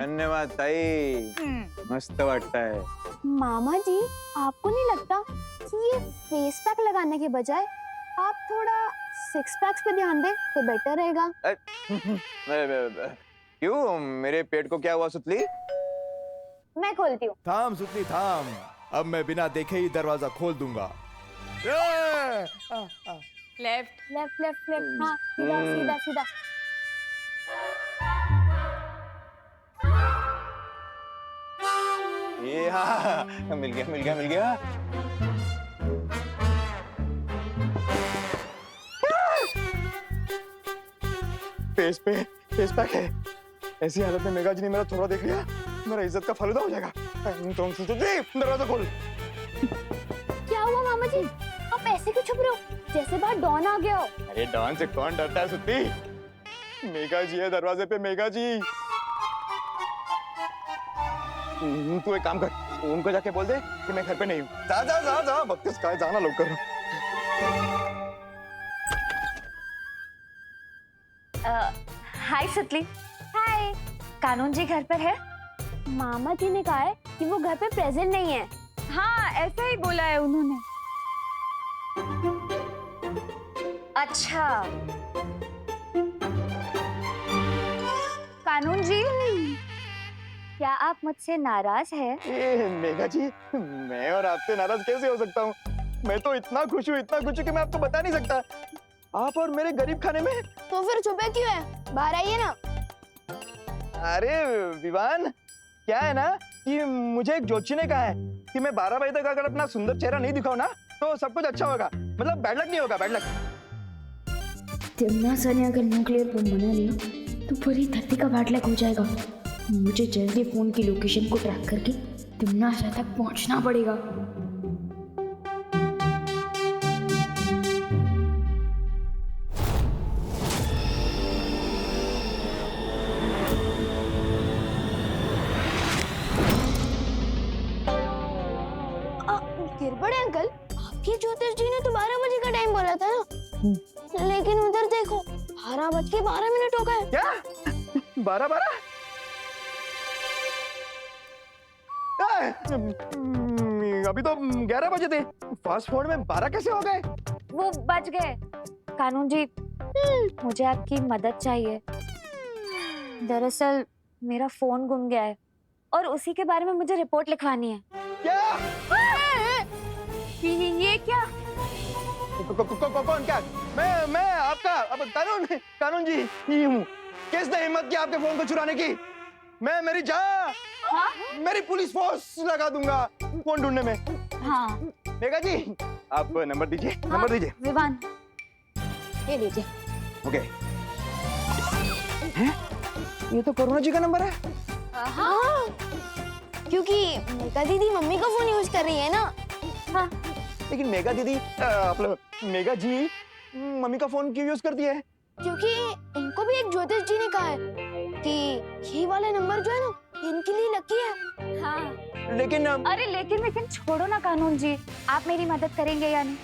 धन्यवाद ताई, मस्त वाटतंय। मामा जी, आपको नहीं लगता कि ये फेस पैक लगाने के बजाय आप थोड़ा सिक्स पैक्स पे ध्यान दें तो बेटर रहेगा? क्यों, मेरे पेट को क्या हुआ सुतली? मैं खोलती हूँ। थाम सुतली थाम, अब मैं बिना देखे ही दरवाजा खोल दूंगा। लेफ्ट। लेफ्ट लेफ्ट लेफ्ट, हाँ सीधा सीधा सीधा। ये हाँ, मिल गया मिल गया मिल गया। फेस पैक है। ऐसी हालत में मेघा जी ने मेरा थोड़ा देख लिया, मेरा इज्जत का फालूदा हो जाएगा। दरवाजा खोल। क्या हुआ मामा जी, आप ऐसे क्यों छुप रहे हो, जैसे बाहर डॉन आ गया हो? अरे डॉन से कौन डरता है सुत्ती? मेघा जी है दरवाजे पे, मेघा जी। तू एक काम कर, उनको जाके बोल दे कि मैं घर पे नहीं हूँ। जा जा जा जा, बत्तीस का जाना लोग कर। हाय सुतली। हाय। कानून जी घर पर है? मामा जी ने कहा है कि वो घर पे प्रेजेंट नहीं है। हाँ, ऐसा ही बोला है उन्होंने। अच्छा। कानून जी, क्या आप मुझसे नाराज हैं? मेघा जी, मैं और आपसे नाराज कैसे हो सकता हूँ? मैं तो इतना खुश हूँ कि मैं आपको बता नहीं सकता। आप और मेरे गरीब खाने में। तो फिर छुपे क्यों है, बाहर आइए ना। अरे विवान, क्या है ना कि मुझे एक ज्योतिषी ने कहा है कि मैं 12 बजे तक अगर अपना सुंदर चेहरा नहीं दिखाऊं ना तो सब कुछ अच्छा होगा, मतलब बैड लक नहीं होगा, बैड लक। तिम्ना सर ने अगर न्यूक्लियर बम बना लिया तो पूरी धरती का बैड लक हो जाएगा। मुझे जल्दी फोन की लोकेशन को ट्रैक करके तिम्ना सर तक पहुंचना पड़ेगा। गिरबड़े अंकल, आपके ज्योतिष जी ने तो 12 बजे का टाइम बोला था ना, लेकिन उधर देखो 12:12 हो गए। क्या 12? अभी तो 11 बजे थे, फास्ट फॉरवर्ड में 12 कैसे हो गए? वो बच गए। कानून जी, मुझे आपकी मदद चाहिए। दरअसल मेरा फोन गुम गया है और उसी के बारे में मुझे रिपोर्ट लिखवानी है। क्या? ये क्या? कौन क्या? मैं आपका अब कानून जी ही हूँ। किसने हिम्मत की आपके फोन को चुराने की? मैं मेरी जान, मेरी पुलिस फोर्स लगा दूंगा फोन ढूंढने में। हाँ। मेघा जी, आप नंबर दीजिए, नंबर दीजिए। विवान, ये लीजिए। ओके। ये तो करुणा जी का नंबर है। हाँ, क्योंकि मेघा दीदी मम्मी का फोन यूज कर रही है ना। हाँ। लेकिन मेघा दीदी मेघा जी मम्मी का फोन क्यों यूज करती है? क्योंकि इनको भी एक ज्योतिष जी ने कहा है कि ये वाला नंबर जो है ना इनके लिए लकी है। हाँ। लेकिन अरे लेकिन छोड़ो ना कानून जी, आप मेरी मदद करेंगे या नहीं?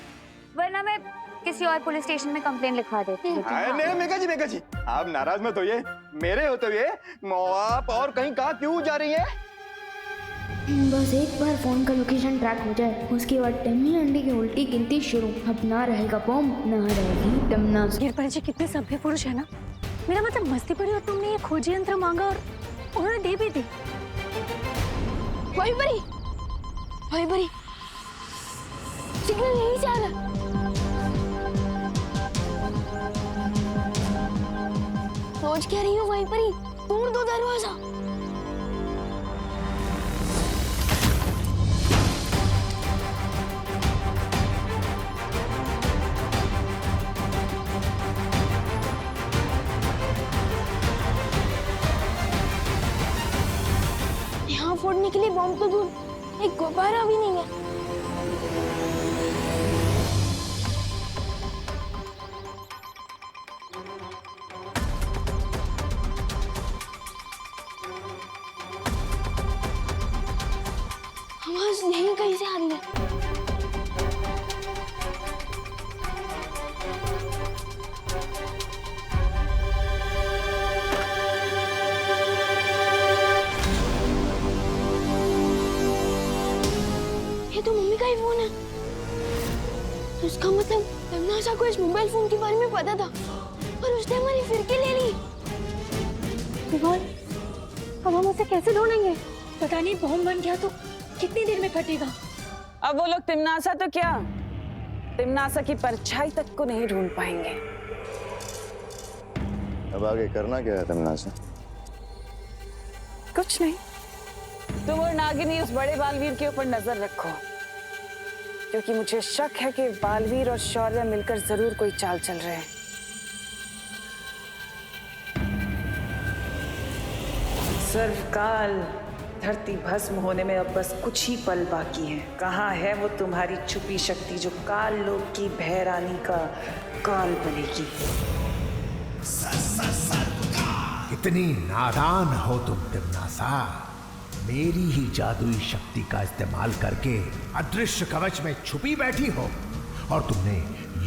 वरना मैं किसी और पुलिस स्टेशन में कंप्लेंट लिखवा देती हूँ। नहीं मेघा जी, आप नाराज मत होइए। मेरे होते हुए आप और कहीं कहाँ क्यों जा रही है? बस एक बार फोन का लोकेशन ट्रैक हो जाए, उसके बाद टिम्मी अंडे की उल्टी गिनती शुरू। अब ना रहेगा बम, ना रहेगी टिम्ना। गिरपर जी कितने सभ्य पुरुष है ना। मेरा मतलब मस्ती पड़ी और तुमने ये खोजी यंत्र मांगा और उन्होंने दे भी दी। वही बड़ी सिग्नल यहीं से आ रहा। सोच क्या रही हो वहीं पर ही, तोड़ दो दरवाजा। यहाँ फोड़ने के लिए बम तो दूर, एक गुब्बारा भी नहीं है। आवाज यहीं कहीं से आ रही है। ही फोन है। तो इसका मतलब तमन्ना को इस मोबाइल फोन के बारे में पता था और उसने हमारी फिरकी ले ली। विवान, अब हम उसे कैसे ढूंढेंगे? पता नहीं बॉम्ब बन गया तो कितनी देर में फटेगा। अब वो लोग तिमनासा तो क्या, तिमनासा की परछाई तक को नहीं ढूंढ पाएंगे। अब आगे करना क्या है तमन्ना? कुछ नहीं, तुम और नागिनी उस बड़े बालवीर के ऊपर नजर रखो, क्योंकि मुझे शक है कि बालवीर और शौर्य मिलकर जरूर कोई चाल चल रहे हैं। सर्वकाल धरती भस्म होने में अब बस कुछ ही पल बाकी है। कहाँ है वो तुम्हारी छुपी शक्ति जो काल लोक की भैरानी का काल बनेगी? इतनी नादान हो तुम तिमनासा। मेरी ही जादुई शक्ति का इस्तेमाल करके अदृश्य कवच में छुपी बैठी हो और तुमने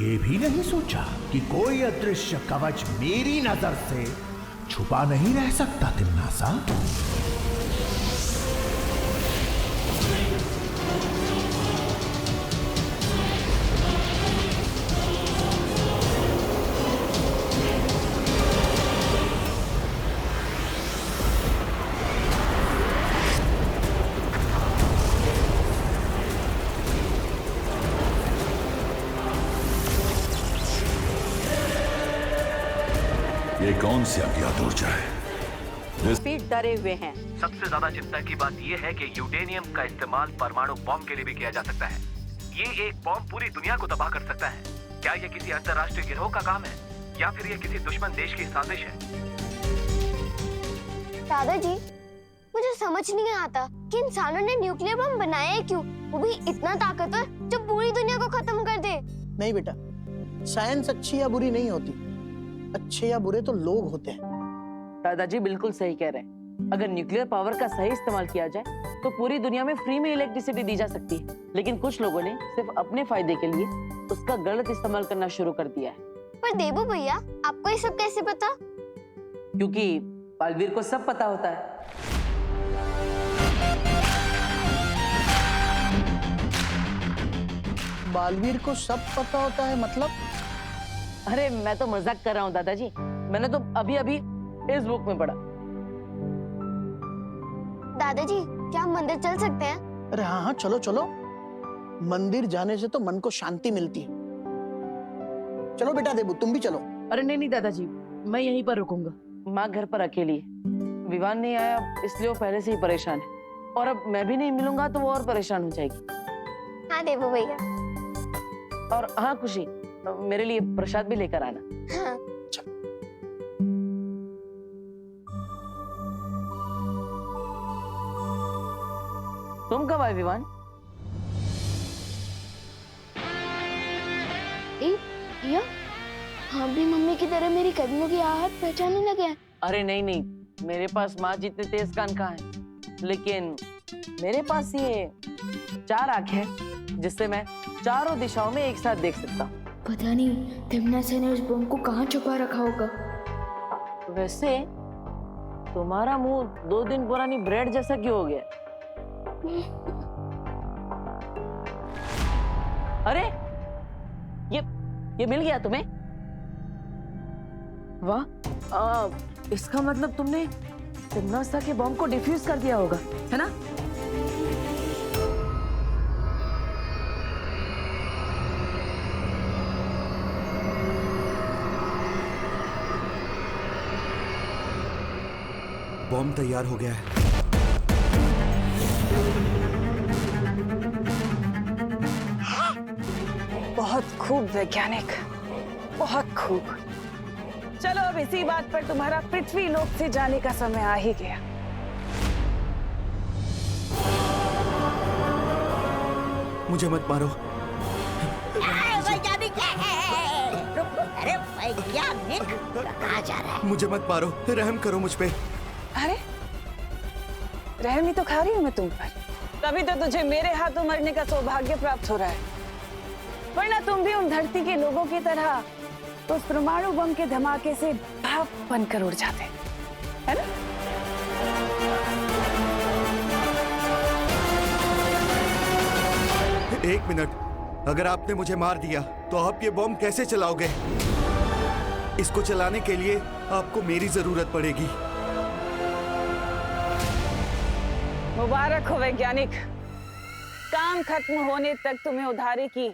ये भी नहीं सोचा कि कोई अदृश्य कवच मेरी नजर से छुपा नहीं रह सकता तिमनासा। ये कौन सी अज्ञात ऊर्जा है? पीठ डरे हुए हैं। सबसे ज्यादा चिंता की बात यह है कि यूरेनियम का इस्तेमाल परमाणु बॉम्ब के लिए भी किया जा सकता है। ये एक बॉम्ब पूरी दुनिया को तबाह कर सकता है। क्या ये किसी अंतर्राष्ट्रीय गिरोह का काम है या फिर ये किसी दुश्मन देश की साजिश है? दादाजी, मुझे समझ नहीं आता कि इंसानों ने न्यूक्लियर बम बनाया है क्यों, वो भी इतना ताकतवर जो पूरी दुनिया को खत्म कर दे। नहीं बेटा, साइंस अच्छी या बुरी नहीं होती, अच्छे या बुरे तो लोग होते हैं। दादाजी बिल्कुल सही कह रहे हैं। अगर न्यूक्लियर पावर का सही इस्तेमाल किया जाए तो पूरी दुनिया में फ्री में इलेक्ट्रिसिटी दी जा सकती है, लेकिन कुछ लोगों ने सिर्फ अपने फायदे के लिए उसका गलत इस्तेमाल करना शुरू कर दिया है। पर देबू भैया, आपको ये सब कैसे पता? क्योंकि बालवीर को सब पता होता है। बालवीर को सब पता होता है मतलब? अरे मैं तो मजाक कर रहा हूँ दादाजी, मैंने तो अभी अभी इस बुक में पढ़ा। दादाजी, क्या हम मंदिर चल सकते हैं? अरे हाँ हाँ, चलो चलो। मंदिर जाने से तो मन को शांति मिलती है। चलो बेटा देबू, तुम भी चलो। अरे नहीं नहीं दादाजी, मैं यहीं पर रुकूंगा। माँ घर पर अकेली है, विवान नहीं आया इसलिए वो पहले से ही परेशान है, और अब मैं भी नहीं मिलूंगा तो वो और परेशान हो जाएगी। हाँ देबू भैया। और हाँ खुशी, मेरे लिए प्रसाद भी लेकर आना। हाँ। तुम कब आए विवान? भैया, हाँ भी मम्मी की तरह मेरी कदमों की आहट पहचानने लगे हैं। अरे नहीं नहीं, मेरे पास माँ जितने तेज कान कहाँ है, लेकिन मेरे पास ये 4 आंखें हैं जिससे मैं चारों दिशाओं में एक साथ देख सकता हूँ। पता नहीं तिमनासा ने उस बम को कहाँ छुपा रखा होगा। वैसे तुम्हारा मुंह 2 दिन पुरानी ब्रेड जैसा क्यों हो गया? अरे ये मिल गया तुम्हें? वाह, इसका मतलब तुमने तिमनासा के बम को डिफ्यूज कर दिया होगा, है ना? बॉम्ब तैयार हो गया है। बहुत खूब वैज्ञानिक, बहुत खूब। चलो अब इसी बात पर तुम्हारा पृथ्वी लोक से जाने का समय आ ही गया। मुझे मत मारो। वैज्ञानिक, अरे वैज्ञानिक कहाँ जा रहा है? मुझे मत मारो, रहम करो मुझ पे। अरे रहम ही तो खा रही हूँ मैं तुम पर, तभी तो तुझे मेरे हाथों मरने का सौभाग्य प्राप्त हो रहा है। वरना तुम भी उन धरती के लोगों की तरह उस परमाणु बम के धमाके से भाप बनकर उड़ जाते, है ना? एक मिनट, अगर आपने मुझे मार दिया तो आप ये बॉम्ब कैसे चलाओगे? इसको चलाने के लिए आपको मेरी जरूरत पड़ेगी। मुबारक हो वैज्ञानिक, काम खत्म होने तक तुम्हें उधारी की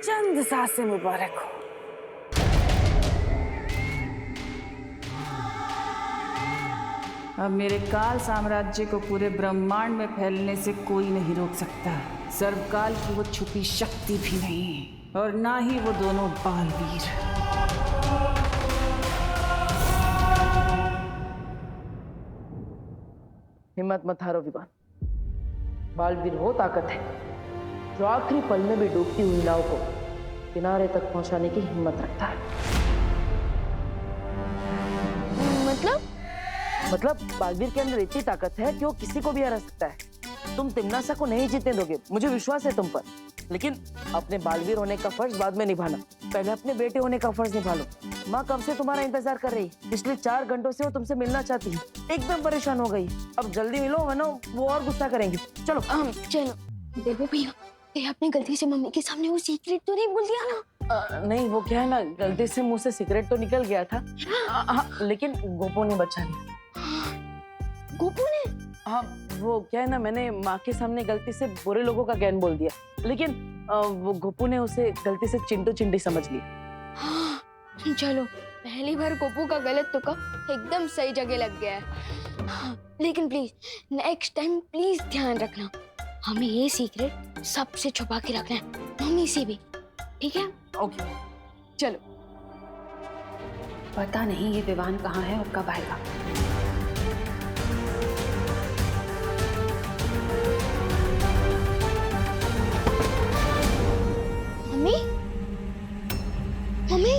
चंद सांसें मुबारक हो। अब मेरे काल साम्राज्य को पूरे ब्रह्मांड में फैलने से कोई नहीं रोक सकता। सर्वकाल की वो छुपी शक्ति भी नहीं, और ना ही वो दोनों बालवीर। हिम्मत मत हारो विवान। बालवीर वो ताकत है जो आखिरी पल में भी डूबती हुई नाव को किनारे तक पहुंचाने की हिम्मत रखता है। मतलब बालवीर के अंदर इतनी ताकत है कि वो किसी को भी हरा सकता है। तुम तिम्नासा को नहीं जीतने दोगे, मुझे विश्वास है तुम पर। लेकिन अपने बालवीर होने का फर्ज बाद में निभाना, पहले अपने बेटे होने का फर्ज निभा लो। माँ कब से तुम्हारा इंतजार कर रही, पिछले 4 घंटों से वो तुमसे मिलना चाहती है, एकदम परेशान हो गई। अब जल्दी मिलो वरना वो और गुस्सा करेंगे। चलो चलो। देखो भैया, ये आपने गलती से मम्मी के सामने वो सीक्रेट तो नहीं बोल दिया ना? नहीं, वो क्या है ना, गलती से मुंह से सिगरेट तो निकल गया था। लेकिन गोपू ने बचा लिया। गोपू ने? हाँ, वो क्या है ना, मैंने माँ के सामने गलती से बुरे लोगों का ज्ञान बोल दिया, लेकिन वो गोपू ने उसे गलती से चिंटू चिंटी समझ लिया। हाँ, चलो, पहली बार गोपू का गलत तुक्का एकदम सही जगह लग गया है। हाँ, लेकिन प्लीज नेक्स्ट टाइम प्लीज ध्यान रखना, हमें ये सीक्रेट सबसे छुपा के रखना है, मम्मी से भी, ठीक है? ओके, चलो। पता नहीं ये विवान कहाँ है और कब आएगा। मम्मी, मम्मी,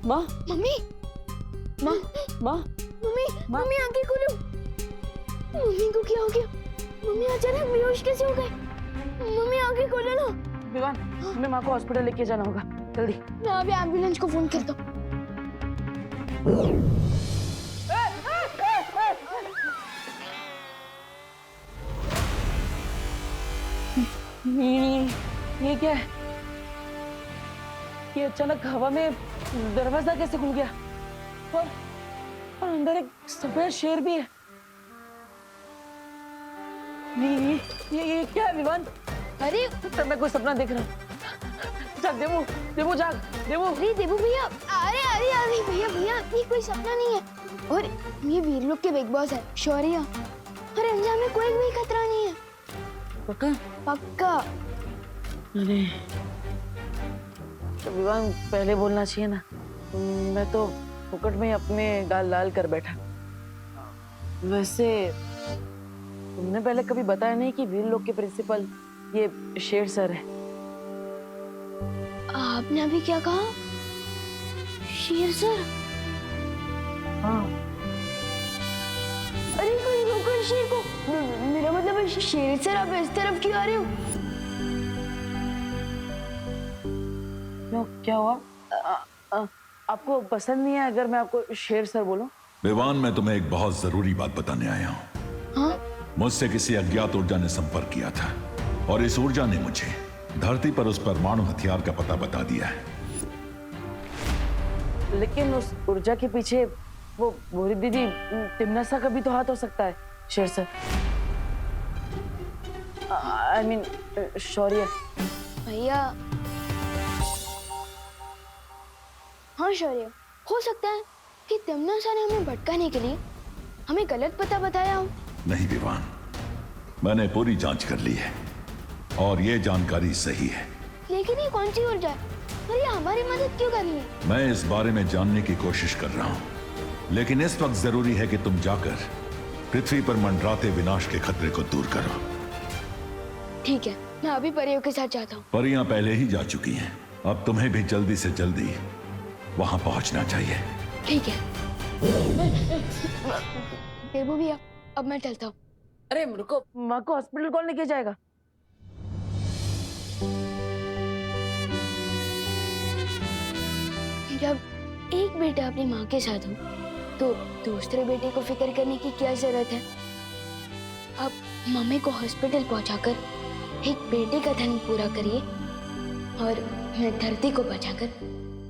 माँ, मम्मी, माँ, माँ, मम्मी, मम्मी आंखें खोलो। मम्मी को क्या हो गया? मम्मी अचानक बेहोश कैसे हो गए? मम्मी आंखें खोलो ना। विवान, हमें माँ को हॉस्पिटल लेके जाना होगा, जल्दी। मैं अभी एम्बुलेंस को फोन करता हूँ। ये क्या है? ये अचानक हवा में दरवाजा कैसे खुल गया? और अंदर एक सफेद शेर भी है। ये क्या है विवान? अरे तो मैं कोई सपना देख रहा हूँ। जाग देवू, देवू जाग, देवू। अरे देवू भैया, अरे अरे अरे भैया भैया, ये कोई सपना नहीं है, और ये वीर लोग के बिग बॉस है शौर्य, और अंजाम में कोई भी खतरा नहीं है। पक्का? पक्का। अरे तो विवान पहले बोलना चाहिए ना, मैं तो फुकट में अपने गाल लाल कर बैठा। वैसे तुमने पहले कभी बताया नहीं कि वीर लोग के प्रिंसिपल ये शेर सर है। आपने अभी क्या कहा? शेर सर? हाँ। अरे कोई रोको शेर को, मेरा मतलब है शेर सर आप इस तरफ क्यों आ रहे हो? क्यों, क्या हुआ? आपको पसंद नहीं है अगर मैं आपको शेर सर बोलूं? विवान, मैं तुम्हें एक बहुत जरूरी बात बताने आया हूँ। हाँ? मुझसे किसी अज्ञात ऊर्जा ने संपर्क किया था और इस ऊर्जा ने मुझे धरती पर उस परमाणु हथियार का पता बता दिया है। लेकिन उस ऊर्जा के पीछे वो भूरी दीदी तिम्नासा का भी तो हाथ हो सकता है शेर सर। I mean, शौर्य। भैया, हाँ शौर्य, हो सकता है कि तिम्नासा ने हमें भटकाने के लिए हमें गलत पता बताया हो। नहीं विवान, मैंने पूरी जांच कर ली है और ये जानकारी सही है। लेकिन ये कौन सी ऊर्जा है और ये हमारी मदद क्यों कर रही है? मैं इस बारे में जानने की कोशिश कर रहा हूँ, लेकिन इस वक्त जरूरी है कि तुम जाकर पृथ्वी पर मंडराते विनाश के खतरे को दूर करो। ठीक है, मैं अभी परियों के साथ जाता हूँ। परियां पहले ही जा चुकी हैं, अब तुम्हें भी जल्दी से जल्दी वहां पहुंचना चाहिए। ठीक है। देवू भैया, अब मैं चलता हूँ। अरे रुको, माँ को हॉस्पिटल कौन लेके जाएगा? जब एक बेटा अपनी माँ के साथ हो तो दूसरे बेटे को फिक्र करने की क्या जरूरत है? अब मम्मी को हॉस्पिटल पहुंचाकर एक बेटे का धर्म पूरा करिए और मैं धरती को बचाकर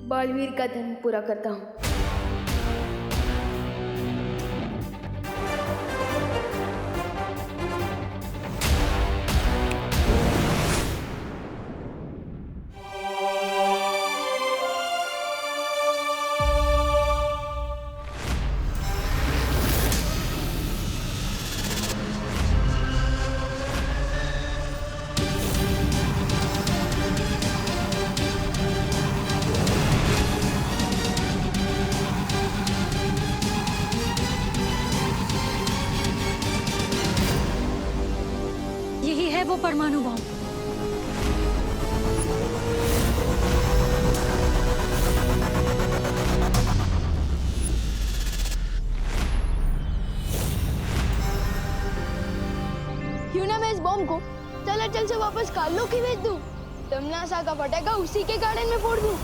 बालवीर का धर्म पूरा करता हूँ। यही है वो परमाणु बम। क्यों ना मैं इस बॉम्ब को चल से वापस कालो की भेज दूं। तमनासा का पटाखा उसी के गार्डन में फोड़ दूं।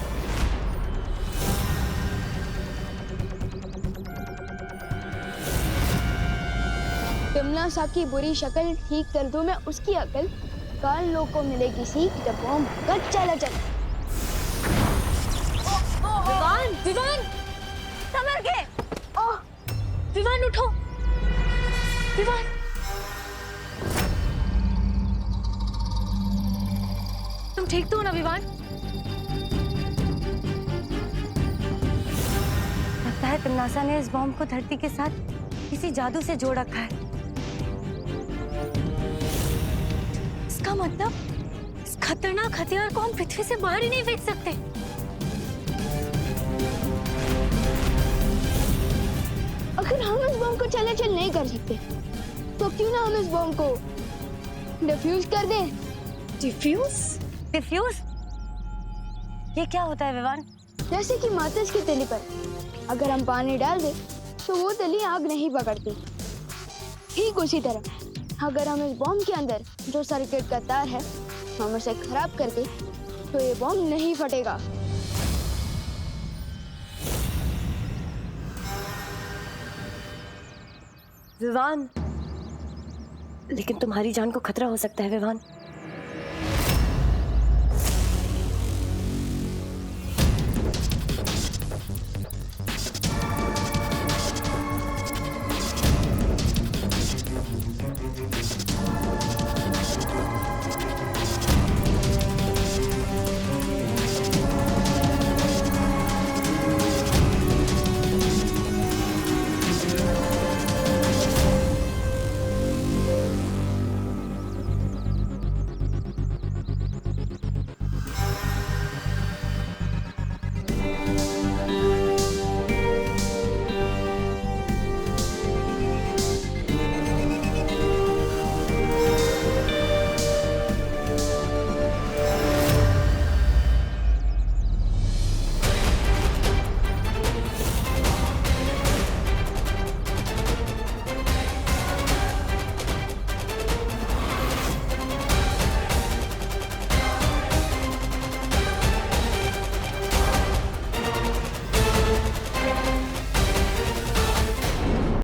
तमनासा की बुरी शक्ल ठीक कर दूं मैं उसकी अकल। काल लोग को मिलेगी सीख जब बॉम्ब कट चला चल। विवान, विवान, संभल के। विवान उठो। विवान, तुम ठीक तो हो ना विवान? लगता है तमनासा ने इस बॉम्ब को धरती के साथ किसी जादू से जोड़ रखा है। इसका मतलब इस खतरनाक हथियार को हम पृथ्वी से बाहर ही नहीं फेंक सकते। अगर हम इस बॉम्ब को चलाचल नहीं कर सकते तो क्यों ना हम इस बॉम्ब को डिफ्यूज कर दें। डिफ्यूज? डिफ्यूज? ये क्या होता है विवान? जैसे कि माचिस की तिली पर अगर हम पानी डाल दें तो वो तिली आग नहीं पकड़ती। ठीक उसी तरह अगर हम इस बॉम्ब के अंदर जो सर्किट का तार है हम उसे खराब कर दें तो ये बॉम्ब नहीं फटेगा। विवान, लेकिन तुम्हारी जान को खतरा हो सकता है विवान।